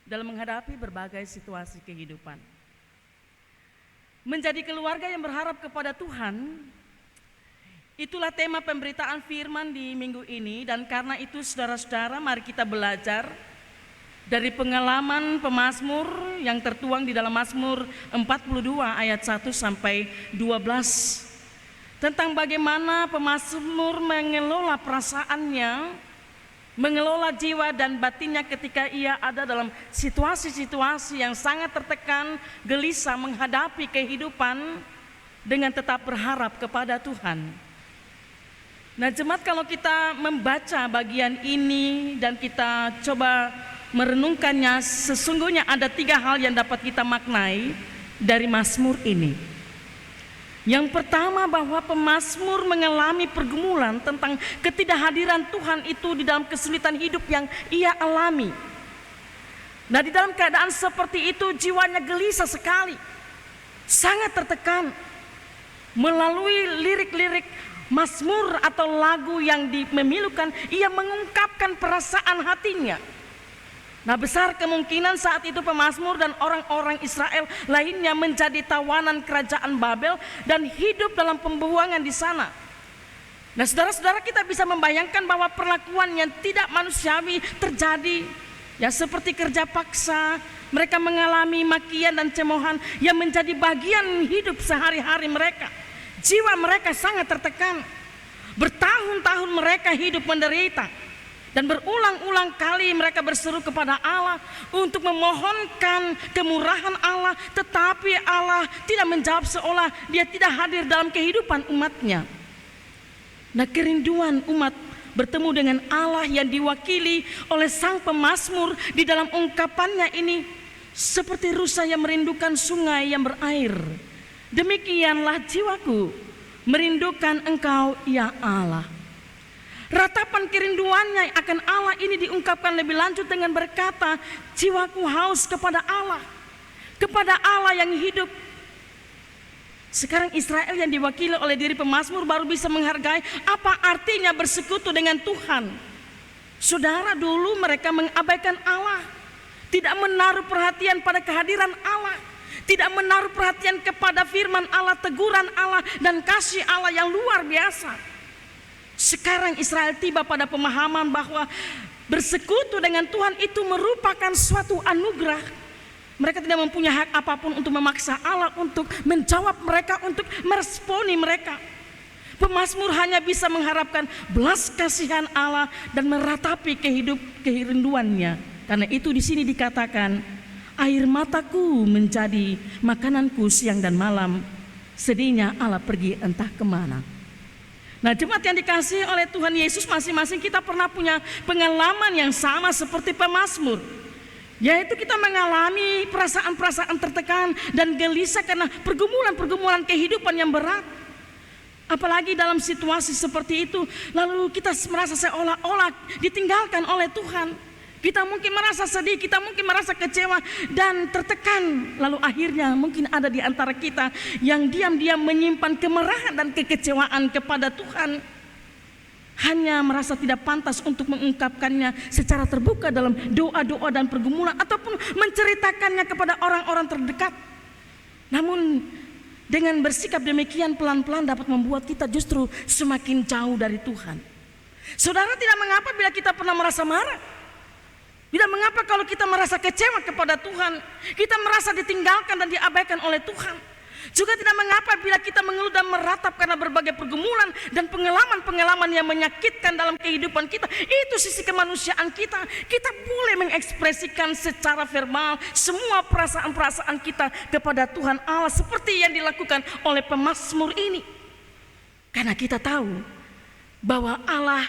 dalam menghadapi berbagai situasi kehidupan. Menjadi keluarga yang berharap kepada Tuhan, itulah tema pemberitaan firman di minggu ini. Dan karena itu saudara-saudara, mari kita belajar dari pengalaman pemazmur yang tertuang di dalam Mazmur 42 ayat 1 sampai 12. Tentang bagaimana pemazmur mengelola perasaannya, mengelola jiwa dan batinnya ketika ia ada dalam situasi-situasi yang sangat tertekan, gelisah menghadapi kehidupan dengan tetap berharap kepada Tuhan. Nah, jemaat, kalau kita membaca bagian ini dan kita coba merenungkannya, sesungguhnya ada 3 hal yang dapat kita maknai dari Mazmur ini. Yang pertama, bahwa pemazmur mengalami pergumulan tentang ketidakhadiran Tuhan itu di dalam kesulitan hidup yang ia alami. Nah, di dalam keadaan seperti itu jiwanya gelisah sekali, sangat tertekan. Melalui lirik-lirik mazmur atau lagu yang memilukan, ia mengungkapkan perasaan hatinya. Nah, besar kemungkinan saat itu pemazmur dan orang-orang Israel lainnya menjadi tawanan kerajaan Babel dan hidup dalam pembuangan di sana. Nah, saudara-saudara, kita bisa membayangkan bahwa perlakuan yang tidak manusiawi terjadi, ya, seperti kerja paksa. Mereka mengalami makian dan cemoohan yang menjadi bagian hidup sehari-hari mereka. Jiwa mereka sangat tertekan. Bertahun-tahun mereka hidup menderita. Dan berulang-ulang kali mereka berseru kepada Allah untuk memohonkan kemurahan Allah, tetapi Allah tidak menjawab, seolah Dia tidak hadir dalam kehidupan umatnya. Nah, kerinduan umat bertemu dengan Allah yang diwakili oleh sang pemazmur di dalam ungkapannya ini seperti rusa yang merindukan sungai yang berair. Demikianlah jiwaku merindukan Engkau, ya Allah. Ratapan kerinduannya akan Allah ini diungkapkan lebih lanjut dengan berkata, jiwaku haus kepada Allah yang hidup. Sekarang Israel yang diwakili oleh diri pemazmur baru bisa menghargai apa artinya bersekutu dengan Tuhan. Saudara, dulu mereka mengabaikan Allah, tidak menaruh perhatian pada kehadiran Allah, tidak menaruh perhatian kepada firman Allah, teguran Allah, dan kasih Allah yang luar biasa. Sekarang Israel tiba pada pemahaman bahwa bersekutu dengan Tuhan itu merupakan suatu anugerah. Mereka tidak mempunyai hak apapun untuk memaksa Allah untuk menjawab mereka, untuk meresponi mereka. Pemazmur hanya bisa mengharapkan belas kasihan Allah dan meratapi kerinduannya. Karena itu di sini dikatakan, air mataku menjadi makananku siang dan malam, sedihnya Allah pergi entah kemana. Nah, jemaat yang dikasihi oleh Tuhan Yesus, masing-masing kita pernah punya pengalaman yang sama seperti pemazmur, yaitu kita mengalami perasaan-perasaan tertekan dan gelisah karena pergumulan-pergumulan kehidupan yang berat. Apalagi dalam situasi seperti itu, lalu kita merasa seolah-olah ditinggalkan oleh Tuhan. Kita mungkin merasa sedih, kita mungkin merasa kecewa dan tertekan. Lalu akhirnya mungkin ada di antara kita yang diam-diam menyimpan kemarahan dan kekecewaan kepada Tuhan, hanya merasa tidak pantas untuk mengungkapkannya secara terbuka dalam doa-doa dan pergumulan, ataupun menceritakannya kepada orang-orang terdekat. Namun dengan bersikap demikian pelan-pelan dapat membuat kita justru semakin jauh dari Tuhan. Saudara, tidak mengapa bila kita pernah merasa marah, tidak mengapa kalau kita merasa kecewa kepada Tuhan, kita merasa ditinggalkan dan diabaikan oleh Tuhan. Juga tidak mengapa bila kita mengeluh dan meratap karena berbagai pergumulan dan pengalaman-pengalaman yang menyakitkan dalam kehidupan kita. Itu sisi kemanusiaan kita. Kita boleh mengekspresikan secara verbal semua perasaan-perasaan kita kepada Tuhan Allah, seperti yang dilakukan oleh pemazmur ini. Karena kita tahu bahwa Allah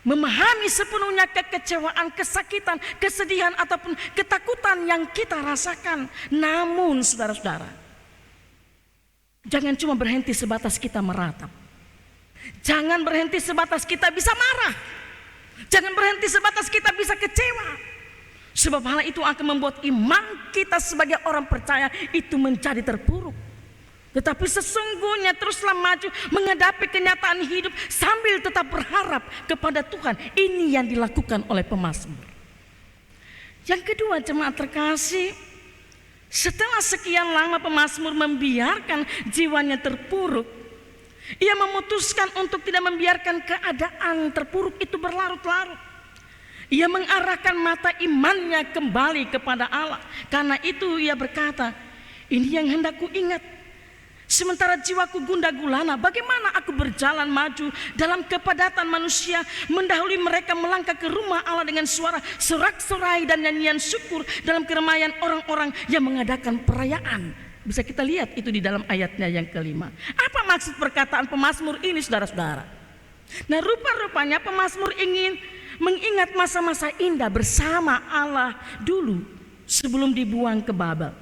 memahami sepenuhnya kekecewaan, kesakitan, kesedihan, ataupun ketakutan yang kita rasakan. Namun saudara-saudara, jangan cuma berhenti sebatas kita meratap. Jangan berhenti sebatas kita bisa marah. Jangan berhenti sebatas kita bisa kecewa. Sebab hal itu akan membuat iman kita sebagai orang percaya itu menjadi terpuruk. Tetapi sesungguhnya teruslah maju menghadapi kenyataan hidup sambil tetap berharap kepada Tuhan. Ini yang dilakukan oleh pemazmur. Yang kedua, jemaat terkasih, setelah sekian lama pemazmur membiarkan jiwanya terpuruk, ia memutuskan untuk tidak membiarkan keadaan terpuruk itu berlarut-larut. Ia mengarahkan mata imannya kembali kepada Allah. Karena itu ia berkata, ini yang hendak ku ingat. Sementara jiwaku gundah gulana, bagaimana aku berjalan maju dalam kepadatan manusia, mendahului mereka melangkah ke rumah Allah dengan suara sorak-sorai dan nyanyian syukur dalam keramaian orang-orang yang mengadakan perayaan. Bisa kita lihat itu di dalam ayatnya yang kelima. Apa maksud perkataan pemazmur ini, saudara-saudara? Nah, rupa-rupanya pemazmur ingin mengingat masa-masa indah bersama Allah dulu sebelum dibuang ke Babel.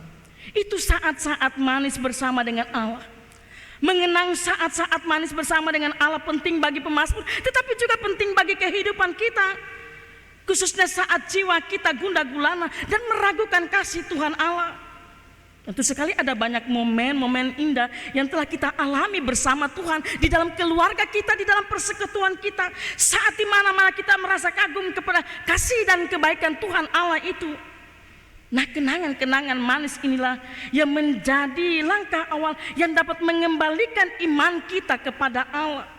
Itu saat-saat manis bersama dengan Allah. Mengenang saat-saat manis bersama dengan Allah penting bagi pemazmur, tetapi juga penting bagi kehidupan kita. Khususnya saat jiwa kita gundah gulana dan meragukan kasih Tuhan Allah. Tentu sekali ada banyak momen-momen indah yang telah kita alami bersama Tuhan di dalam keluarga kita, di dalam persekutuan kita. Saat di mana-mana kita merasa kagum kepada kasih dan kebaikan Tuhan Allah itu. Nah, kenangan-kenangan manis inilah yang menjadi langkah awal yang dapat mengembalikan iman kita kepada Allah.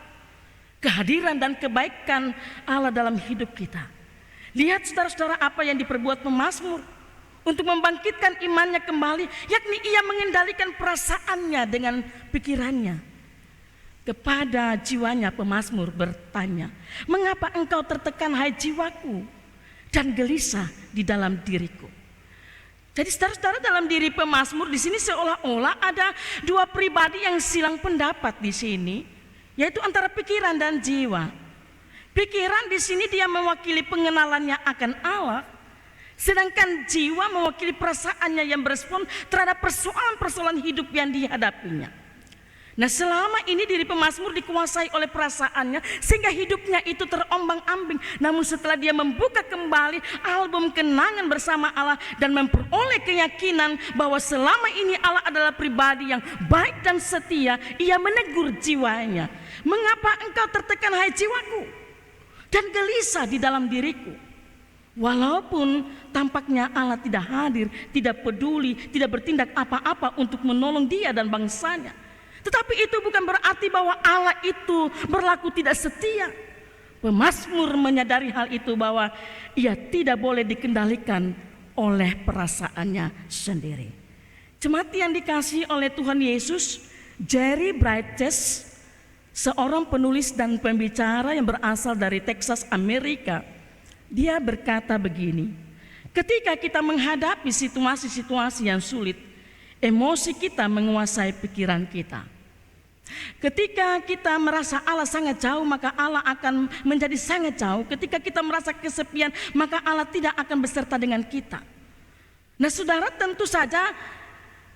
Kehadiran dan kebaikan Allah dalam hidup kita. Lihat saudara-saudara apa yang diperbuat pemazmur untuk membangkitkan imannya kembali, yakni ia mengendalikan perasaannya dengan pikirannya. Kepada jiwanya pemazmur bertanya, mengapa engkau tertekan hai jiwaku dan gelisah di dalam diriku? Jadi saudara-saudara, dalam diri pemazmur di sini seolah-olah ada dua pribadi yang silang pendapat di sini, yaitu antara pikiran dan jiwa. Pikiran di sini dia mewakili pengenalannya akan Allah, sedangkan jiwa mewakili perasaannya yang berespon terhadap persoalan-persoalan hidup yang dihadapinya. Nah, selama ini diri pemazmur dikuasai oleh perasaannya sehingga hidupnya itu terombang-ambing. Namun setelah dia membuka kembali album kenangan bersama Allah dan memperoleh keyakinan bahwa selama ini Allah adalah pribadi yang baik dan setia, ia menegur jiwanya. Mengapa engkau tertekan hai jiwaku dan gelisah di dalam diriku? Walaupun tampaknya Allah tidak hadir, tidak peduli, tidak bertindak apa-apa untuk menolong dia dan bangsanya, tetapi itu bukan berarti bahwa Allah itu berlaku tidak setia. Pemazmur menyadari hal itu, bahwa ia tidak boleh dikendalikan oleh perasaannya sendiri. Jemaat yang dikasihi oleh Tuhan Yesus, Jerry Bridges, seorang penulis dan pembicara yang berasal dari Texas, Amerika, dia berkata begini, ketika kita menghadapi situasi-situasi yang sulit, emosi kita menguasai pikiran kita. Ketika kita merasa Allah sangat jauh, maka Allah akan menjadi sangat jauh. Ketika kita merasa kesepian, maka Allah tidak akan beserta dengan kita. Nah saudara, tentu saja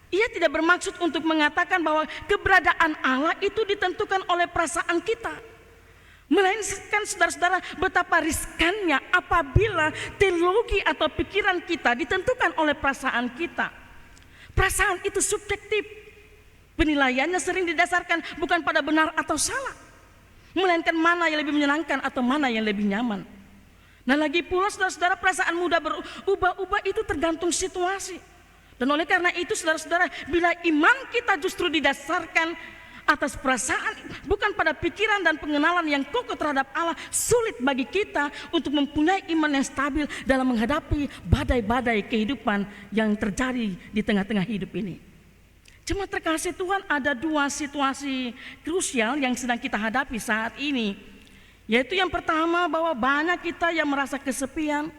ia tidak bermaksud untuk mengatakan bahwa keberadaan Allah itu ditentukan oleh perasaan kita. Melainkan saudara-saudara, betapa riskannya apabila teologi atau pikiran kita ditentukan oleh perasaan kita. Perasaan itu subjektif. Penilaiannya sering didasarkan bukan pada benar atau salah, melainkan mana yang lebih menyenangkan atau mana yang lebih nyaman. Nah lagi pula saudara-saudara, perasaan mudah berubah-ubah itu tergantung situasi. Dan oleh karena itu saudara-saudara, bila iman kita justru didasarkan atas perasaan, bukan pada pikiran dan pengenalan yang kokoh terhadap Allah, sulit bagi kita untuk mempunyai iman yang stabil dalam menghadapi badai-badai kehidupan yang terjadi di tengah-tengah hidup ini. Jemaat terkasih Tuhan, ada dua situasi krusial yang sedang kita hadapi saat ini. Yaitu yang pertama, bahwa banyak kita yang merasa kesepian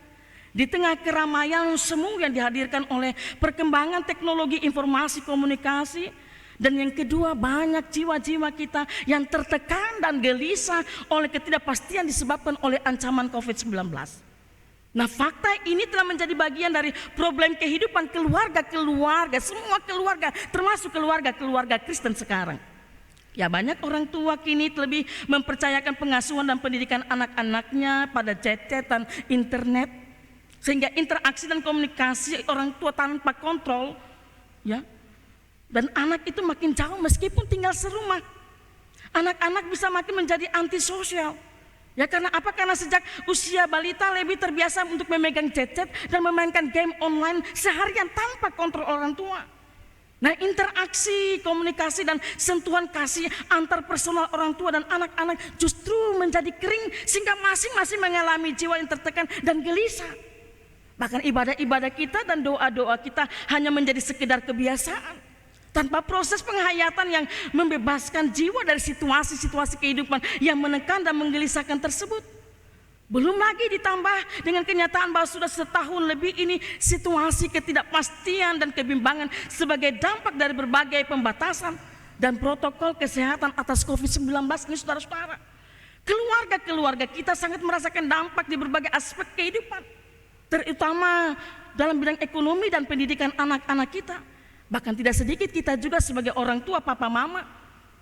di tengah keramaian semu yang dihadirkan oleh perkembangan teknologi informasi komunikasi. Dan yang kedua, banyak jiwa-jiwa kita yang tertekan dan gelisah oleh ketidakpastian disebabkan oleh ancaman COVID-19. Nah fakta ini telah menjadi bagian dari problem kehidupan keluarga-keluarga, semua keluarga, termasuk keluarga-keluarga Kristen sekarang. Ya, banyak orang tua kini lebih mempercayakan pengasuhan dan pendidikan anak-anaknya pada chat-chatan internet, sehingga interaksi dan komunikasi orang tua tanpa kontrol, ya. Dan anak itu makin jauh meskipun tinggal serumah. Anak-anak bisa makin menjadi antisosial. Ya karena apa? Karena sejak usia balita lebih terbiasa untuk memegang gadget dan memainkan game online seharian tanpa kontrol orang tua. Nah, interaksi, komunikasi dan sentuhan kasih antar personal orang tua dan anak-anak justru menjadi kering sehingga masing-masing mengalami jiwa yang tertekan dan gelisah. Bahkan ibadah-ibadah kita dan doa-doa kita hanya menjadi sekedar kebiasaan tanpa proses penghayatan yang membebaskan jiwa dari situasi-situasi kehidupan yang menekan dan menggelisahkan tersebut. Belum lagi ditambah dengan kenyataan bahwa sudah setahun lebih ini situasi ketidakpastian dan kebimbangan sebagai dampak dari berbagai pembatasan dan protokol kesehatan atas COVID-19 ini, saudara-saudara. Keluarga-keluarga kita sangat merasakan dampak di berbagai aspek kehidupan, terutama dalam bidang ekonomi dan pendidikan anak-anak kita. Bahkan tidak sedikit kita juga sebagai orang tua, papa mama,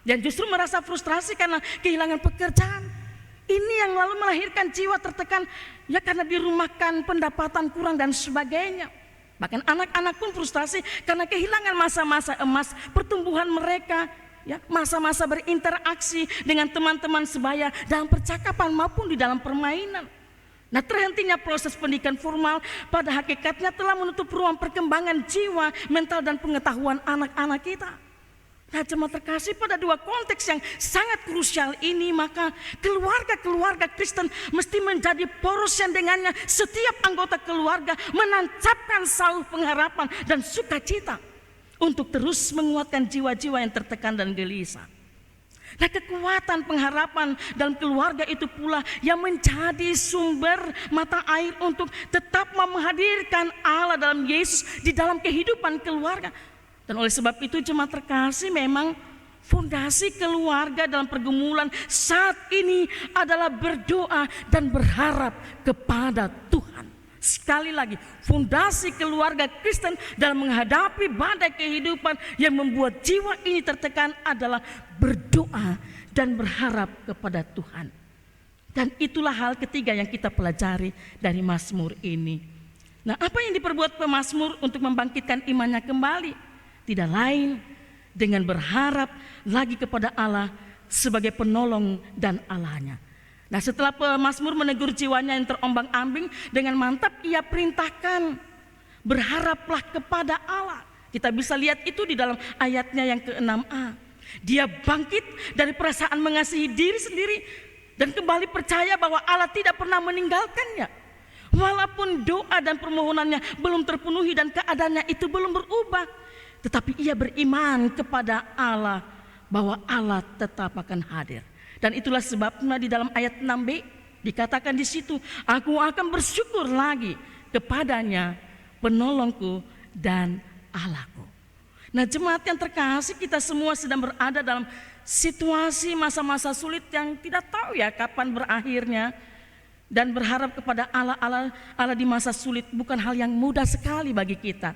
yang justru merasa frustrasi karena kehilangan pekerjaan. Ini yang lalu melahirkan jiwa tertekan, ya karena dirumahkan, pendapatan kurang dan sebagainya. Bahkan anak-anak pun frustasi karena kehilangan masa-masa emas pertumbuhan mereka, ya, masa-masa berinteraksi dengan teman-teman sebaya dalam percakapan maupun di dalam permainan. Nah, terhentinya proses pendidikan formal pada hakikatnya telah menutup ruang perkembangan jiwa, mental dan pengetahuan anak-anak kita. Nah, jemaat terkasih, pada dua konteks yang sangat krusial ini, maka keluarga-keluarga Kristen mesti menjadi poros yang dengannya setiap anggota keluarga menancapkan sauh pengharapan dan sukacita untuk terus menguatkan jiwa-jiwa yang tertekan dan gelisah. Nah, kekuatan pengharapan dalam keluarga itu pula yang menjadi sumber mata air untuk tetap menghadirkan Allah dalam Yesus di dalam kehidupan keluarga. Dan oleh sebab itu, jemaat terkasih, memang fondasi keluarga dalam pergumulan saat ini adalah berdoa dan berharap kepada Tuhan. Sekali lagi, fondasi keluarga Kristen dalam menghadapi badai kehidupan yang membuat jiwa ini tertekan adalah berdoa dan berharap kepada Tuhan. Dan itulah hal ketiga yang kita pelajari dari Mazmur ini. Nah, apa yang diperbuat pemazmur untuk membangkitkan imannya kembali? Tidak lain dengan berharap lagi kepada Allah sebagai penolong dan Allahnya. Nah, setelah pemazmur menegur jiwanya yang terombang-ambing, dengan mantap ia perintahkan berharaplah kepada Allah. Kita bisa lihat itu di dalam ayatnya yang ke-6a. Dia bangkit dari perasaan mengasihi diri sendiri dan kembali percaya bahwa Allah tidak pernah meninggalkannya. Walaupun doa dan permohonannya belum terpenuhi dan keadaannya itu belum berubah, tetapi ia beriman kepada Allah bahwa Allah tetap akan hadir. Dan itulah sebabnya di dalam ayat 6b dikatakan di situ, aku akan bersyukur lagi kepadanya, penolongku dan Allahku. Nah, jemaat yang terkasih, kita semua sedang berada dalam situasi masa-masa sulit yang tidak tahu ya kapan berakhirnya. Dan berharap kepada Allah di masa sulit bukan hal yang mudah sekali bagi kita.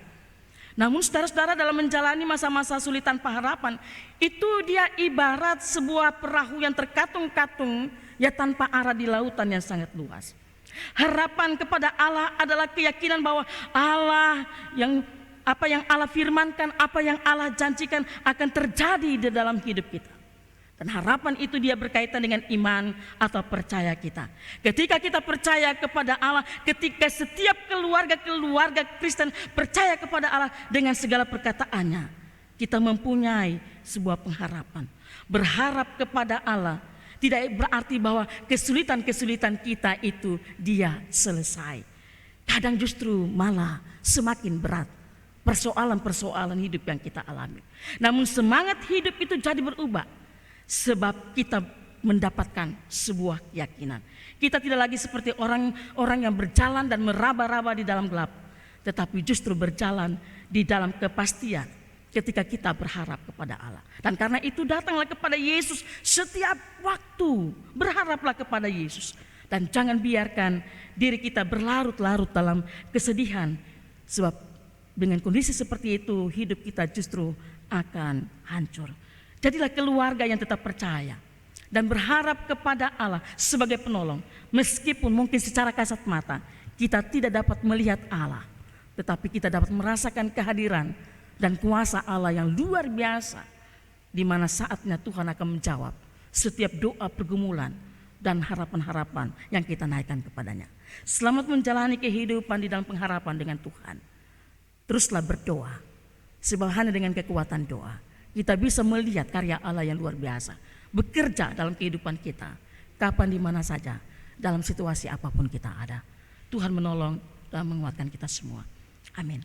Namun saudara-saudara, dalam menjalani masa-masa sulit tanpa harapan, itu dia ibarat sebuah perahu yang terkatung-katung ya tanpa arah di lautan yang sangat luas. Harapan kepada Allah adalah keyakinan bahwa Allah yang apa yang Allah firmankan, apa yang Allah janjikan akan terjadi di dalam hidup kita. Dan harapan itu dia berkaitan dengan iman atau percaya kita. Ketika kita percaya kepada Allah, ketika setiap keluarga-keluarga Kristen percaya kepada Allah dengan segala perkataannya, kita mempunyai sebuah pengharapan. Berharap kepada Allah tidak berarti bahwa kesulitan-kesulitan kita itu dia selesai. Kadang justru malah semakin berat persoalan-persoalan hidup yang kita alami. Namun semangat hidup itu jadi berubah. Sebab kita mendapatkan sebuah keyakinan. Kita tidak lagi seperti orang yang berjalan dan meraba-raba di dalam gelap, tetapi justru berjalan di dalam kepastian ketika kita berharap kepada Allah. Dan karena itu datanglah kepada Yesus setiap waktu. Berharaplah kepada Yesus. Dan jangan biarkan diri kita berlarut-larut dalam kesedihan. Sebab dengan kondisi seperti itu hidup kita justru akan hancur. Jadilah keluarga yang tetap percaya dan berharap kepada Allah sebagai penolong. Meskipun mungkin secara kasat mata kita tidak dapat melihat Allah, tetapi kita dapat merasakan kehadiran dan kuasa Allah yang luar biasa, di mana saatnya Tuhan akan menjawab setiap doa pergumulan, dan harapan-harapan yang kita naikkan kepadanya. Selamat menjalani kehidupan di dalam pengharapan dengan Tuhan. Teruslah berdoa, sebab hanya dengan kekuatan doa kita bisa melihat karya Allah yang luar biasa bekerja dalam kehidupan kita, kapan di mana saja, dalam situasi apapun kita ada. Tuhan menolong dan menguatkan kita semua. Amin.